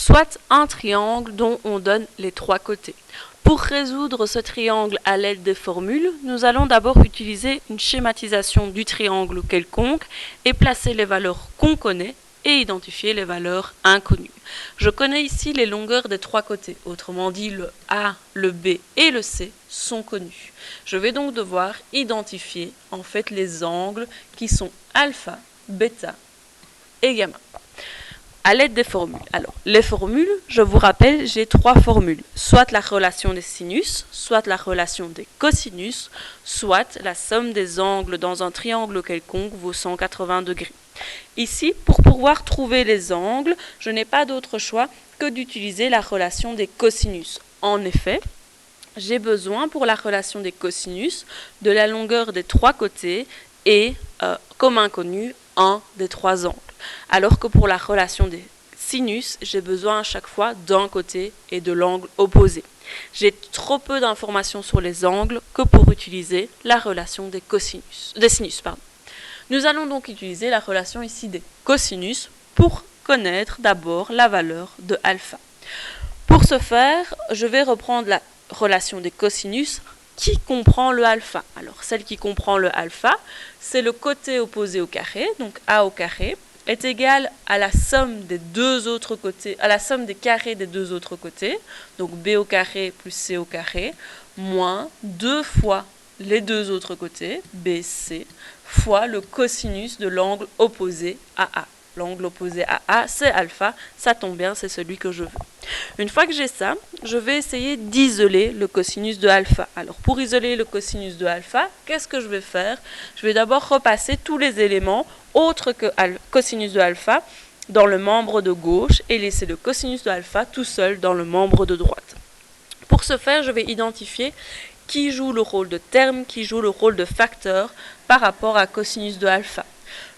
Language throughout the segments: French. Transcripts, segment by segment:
soit un triangle dont on donne les trois côtés. Pour résoudre ce triangle à l'aide des formules, nous allons d'abord utiliser une schématisation du triangle quelconque et placer les valeurs qu'on connaît et identifier les valeurs inconnues. Je connais ici les longueurs des trois côtés, autrement dit le A, le B et le C sont connus. Je vais donc devoir identifier en fait les angles qui sont alpha, bêta et gamma à l'aide des formules. Alors, les formules, je vous rappelle, j'ai trois formules. Soit la relation des sinus, soit la relation des cosinus, soit la somme des angles dans un triangle quelconque vaut 180 degrés. Ici, pour pouvoir trouver les angles, je n'ai pas d'autre choix que d'utiliser la relation des cosinus. En effet, j'ai besoin pour la relation des cosinus de la longueur des trois côtés et, comme inconnu, un des trois angles. Alors que pour la relation des sinus, j'ai besoin à chaque fois d'un côté et de l'angle opposé. J'ai trop peu d'informations sur les angles que pour utiliser la relation des sinus. Nous allons donc utiliser la relation ici des cosinus pour connaître d'abord la valeur de alpha. Pour ce faire, je vais reprendre la relation des cosinus qui comprend le alpha. Alors, celle qui comprend le alpha, c'est le côté opposé au carré, donc A au carré, est égal à la somme des deux autres côtés, à la somme des carrés des deux autres côtés, donc B au carré plus C au carré, moins 2 fois les deux autres côtés, BC, fois le cosinus de l'angle opposé à A. L'angle opposé à A, c'est alpha, ça tombe bien, c'est celui que je veux. Une fois que j'ai ça, je vais essayer d'isoler le cosinus de alpha. Alors pour isoler le cosinus de alpha, qu'est-ce que je vais faire? Je vais d'abord repasser tous les éléments autres que cosinus de alpha dans le membre de gauche et laisser le cosinus de alpha tout seul dans le membre de droite. Pour ce faire, je vais identifier qui joue le rôle de terme, qui joue le rôle de facteur par rapport à cosinus de alpha.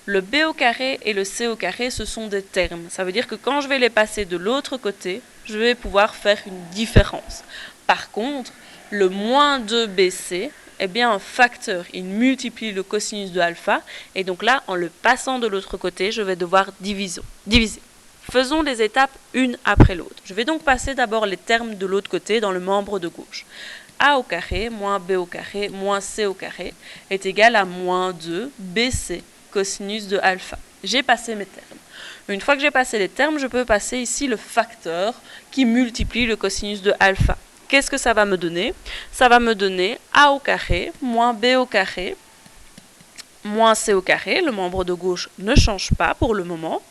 Le B au carré et le C au carré, ce sont des termes. Ça veut dire que quand je vais les passer de l'autre côté, je vais pouvoir faire une différence. Par contre, le moins 2BC est bien un facteur. Il multiplie le cosinus de alpha. Et donc là, en le passant de l'autre côté, je vais devoir diviser. Faisons les étapes une après l'autre. Je vais donc passer d'abord les termes de l'autre côté dans le membre de gauche. A au carré moins B au carré moins C au carré est égal à moins 2 BC cosinus de alpha. J'ai passé mes termes. Une fois que j'ai passé les termes, je peux passer ici le facteur qui multiplie le cosinus de alpha. Qu'est-ce que ça va me donner? Ça va me donner A au carré moins B au carré moins C au carré. Le membre de gauche ne change pas pour le moment.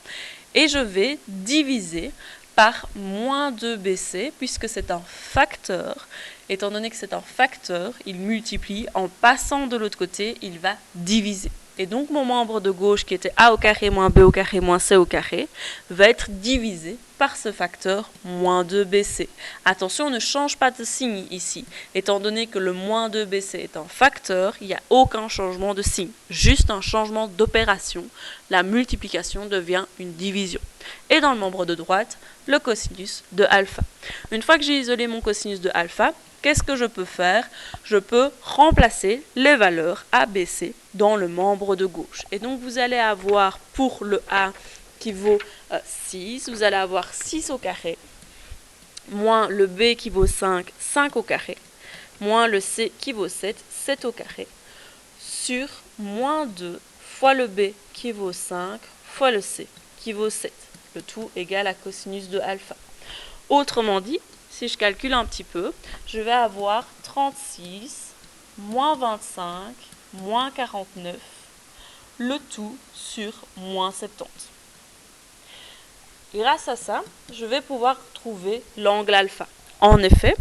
Et je vais diviser par moins 2BC puisque c'est un facteur. Étant donné que c'est un facteur, il multiplie. En passant de l'autre côté, il va diviser. Et donc mon membre de gauche qui était A au carré moins B au carré moins C au carré va être divisé par ce facteur moins 2BC. Attention, on ne change pas de signe ici. Étant donné que le moins 2BC est un facteur, il n'y a aucun changement de signe. Juste un changement d'opération. La multiplication devient une division. Et dans le membre de droite, le cosinus de alpha. Une fois que j'ai isolé mon cosinus de alpha, qu'est-ce que je peux faire? Je peux remplacer les valeurs A, B, C dans le membre de gauche. Et donc vous allez avoir pour le A qui vaut 6, vous allez avoir 6 au carré, moins le B qui vaut 5, 5 au carré, moins le C qui vaut 7, 7 au carré, sur moins 2 fois le B qui vaut 5 fois le C qui vaut 7. Le tout égal à cosinus de alpha. Autrement dit, si je calcule un petit peu, je vais avoir 36, moins 25, moins 49, le tout sur moins 70. Grâce à ça, je vais pouvoir trouver l'angle alpha. En effet,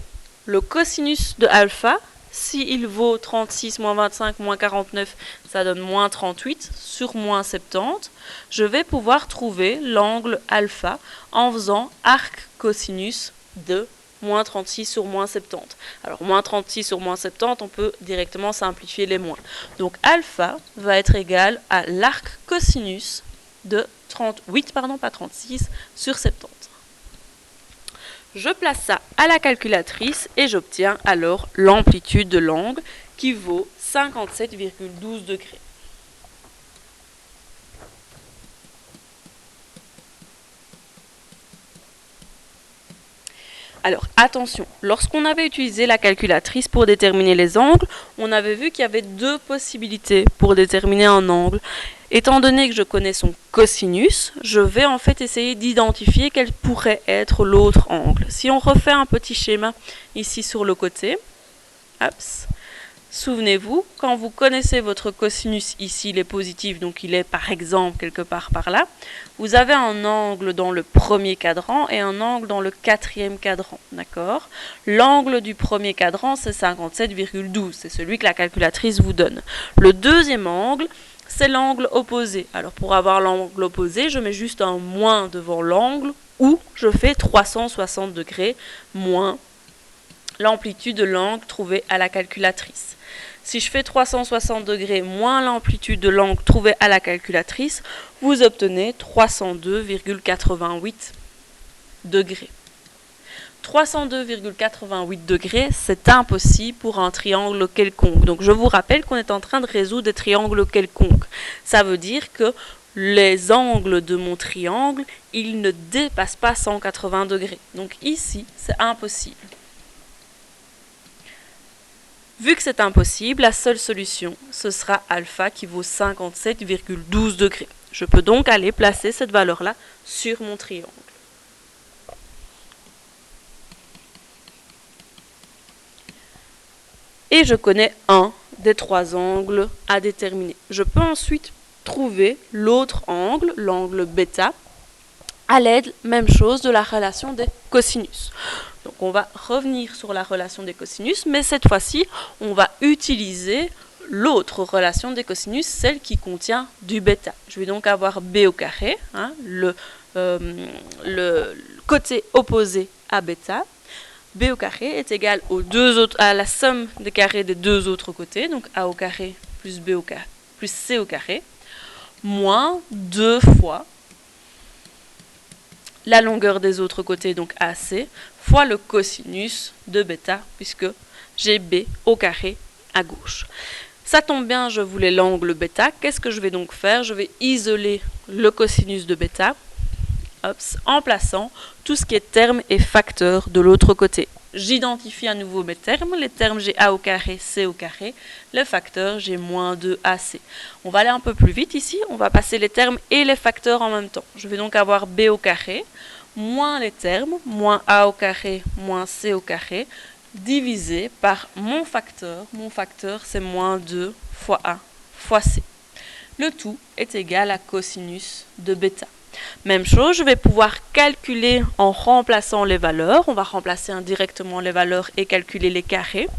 le cosinus de alpha, s'il vaut 36, moins 25, moins 49, ça donne moins 38 sur moins 70, je vais pouvoir trouver l'angle alpha en faisant arc cosinus de moins 36 sur moins 70. Alors, moins 36 sur moins 70, on peut directement simplifier les moins. Donc, alpha va être égal à l'arc cosinus de 38, pas 36, sur 70. Je place ça à la calculatrice et j'obtiens alors l'amplitude de l'angle qui vaut 57,12 degrés. Alors attention, lorsqu'on avait utilisé la calculatrice pour déterminer les angles, on avait vu qu'il y avait deux possibilités pour déterminer un angle. Étant donné que je connais son cosinus, je vais en fait essayer d'identifier quel pourrait être l'autre angle. Si on refait un petit schéma ici sur le côté, hops, souvenez-vous, quand vous connaissez votre cosinus ici, il est positif, donc il est par exemple quelque part par là, vous avez un angle dans le premier cadran et un angle dans le quatrième cadran, d'accord? L'angle du premier cadran, c'est 57,12, c'est celui que la calculatrice vous donne. Le deuxième angle, c'est l'angle opposé. Alors pour avoir l'angle opposé, je mets juste un moins devant l'angle ou je fais 360 degrés moins l'amplitude de l'angle trouvé à la calculatrice. Si je fais 360 degrés moins l'amplitude de l'angle trouvé à la calculatrice, vous obtenez 302,88 degrés. 302,88 degrés, c'est impossible pour un triangle quelconque. Donc je vous rappelle qu'on est en train de résoudre des triangles quelconques. Ça veut dire que les angles de mon triangle, ils ne dépassent pas 180 degrés. Donc ici, c'est impossible. Vu que c'est impossible, la seule solution, ce sera alpha qui vaut 57,12 degrés. Je peux donc aller placer cette valeur-là sur mon triangle. Et je connais un des trois angles à déterminer. Je peux ensuite trouver l'autre angle, l'angle bêta, à l'aide, même chose, de la relation des cosinus. Donc on va revenir sur la relation des cosinus, mais cette fois-ci, on va utiliser l'autre relation des cosinus, celle qui contient du bêta. Je vais donc avoir b au carré, hein, le côté opposé à bêta. B au carré est égal à la somme des carrés des deux autres côtés, donc A au carré plus B au carré plus C au carré, moins 2 fois la longueur des autres côtés, donc AC, fois le cosinus de bêta, puisque j'ai B au carré à gauche. Ça tombe bien, je voulais l'angle bêta. Qu'est-ce que je vais donc faire? Je vais isoler le cosinus de bêta, en plaçant tout ce qui est terme et facteur de l'autre côté. J'identifie à nouveau mes termes. Les termes, j'ai A au carré, C au carré. Le facteur, j'ai moins 2AC. On va aller un peu plus vite ici. On va passer les termes et les facteurs en même temps. Je vais donc avoir B au carré, moins les termes, moins A au carré, moins C au carré, divisé par mon facteur. Mon facteur, c'est moins 2 fois A fois C. Le tout est égal à cosinus de bêta. Même chose, je vais pouvoir calculer en remplaçant les valeurs. On va remplacer indirectement les valeurs et calculer les carrés.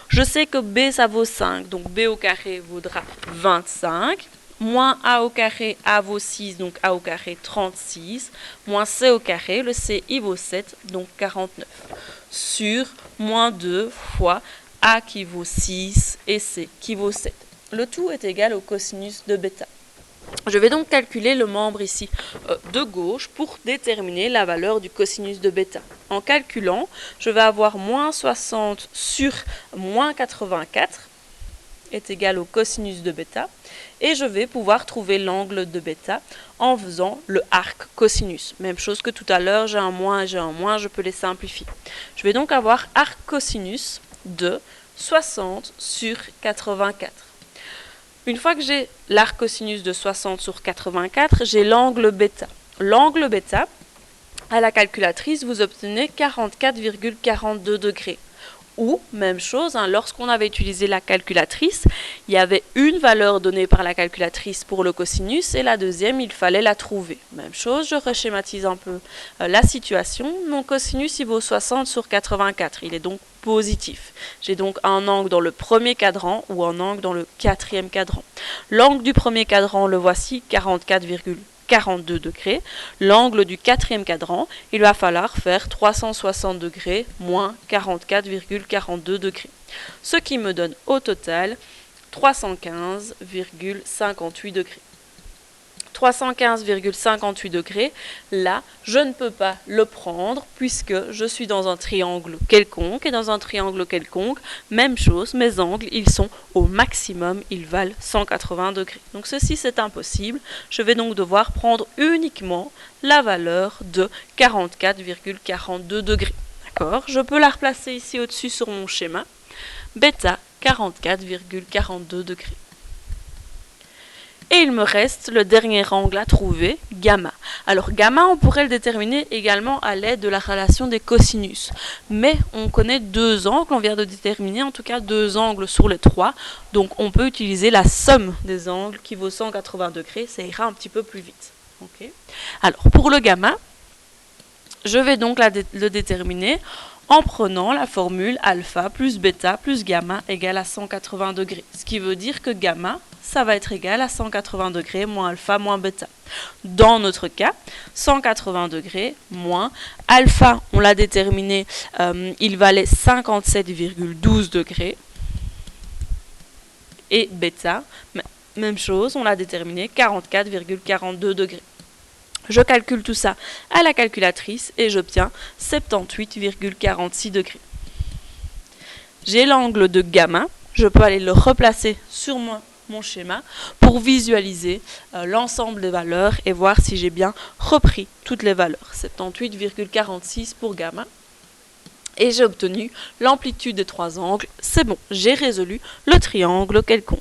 Je sais que B, ça vaut 5, donc B au carré vaudra 25. Moins A au carré, A vaut 6, donc A au carré 36. Moins C au carré, le C, il vaut 7, donc 49. Sur moins 2 fois A qui vaut 6 et C qui vaut 7. Le tout est égal au cosinus de bêta. Je vais donc calculer le membre ici de gauche pour déterminer la valeur du cosinus de bêta. En calculant, je vais avoir moins 60 sur moins 84 est égal au cosinus de bêta. Et je vais pouvoir trouver l'angle de bêta en faisant le arc cosinus. Même chose que tout à l'heure, j'ai un moins, je peux les simplifier. Je vais donc avoir arc cosinus de 60 sur 84. Une fois que j'ai l'arc cosinus de 60 sur 84, j'ai l'angle bêta. L'angle bêta, à la calculatrice, vous obtenez 44,42 degrés. Ou, même chose, lorsqu'on avait utilisé la calculatrice, il y avait une valeur donnée par la calculatrice pour le cosinus et la deuxième, il fallait la trouver. Même chose, je reschématise un peu la situation. Mon cosinus, il vaut 60 sur 84. Il est donc positif. J'ai donc un angle dans le premier cadran ou un angle dans le quatrième cadran. L'angle du premier cadran, le voici, 44,42 degrés. L'angle du quatrième cadran, il va falloir faire 360 degrés moins 44,42 degrés. Ce qui me donne au total 315,58 degrés. 315,58 degrés, là, je ne peux pas le prendre puisque je suis dans un triangle quelconque. Et dans un triangle quelconque, même chose, mes angles, ils sont au maximum, ils valent 180 degrés. Donc ceci, c'est impossible. Je vais donc devoir prendre uniquement la valeur de 44,42 degrés. D'accord, je peux la replacer ici au-dessus sur mon schéma. Bêta, 44,42 degrés. Et il me reste le dernier angle à trouver, gamma. Alors gamma, on pourrait le déterminer également à l'aide de la relation des cosinus. Mais on connaît deux angles, on vient de déterminer en tout cas deux angles sur les trois. Donc on peut utiliser la somme des angles qui vaut 180 degrés, ça ira un petit peu plus vite. Okay. Alors pour le gamma, je vais donc le déterminer en prenant la formule alpha plus bêta plus gamma égale à 180 degrés. Ce qui veut dire que gamma, ça va être égal à 180 degrés moins alpha moins bêta. Dans notre cas, 180 degrés moins alpha, on l'a déterminé, il valait 57,12 degrés. Et bêta, même chose, on l'a déterminé, 44,42 degrés. Je calcule tout ça à la calculatrice et j'obtiens 78,46 degrés. J'ai l'angle de gamma, je peux aller le replacer sur mon schéma pour visualiser l'ensemble des valeurs et voir si j'ai bien repris toutes les valeurs. 78,46 pour gamma. Et j'ai obtenu l'amplitude des trois angles. C'est bon, j'ai résolu le triangle quelconque.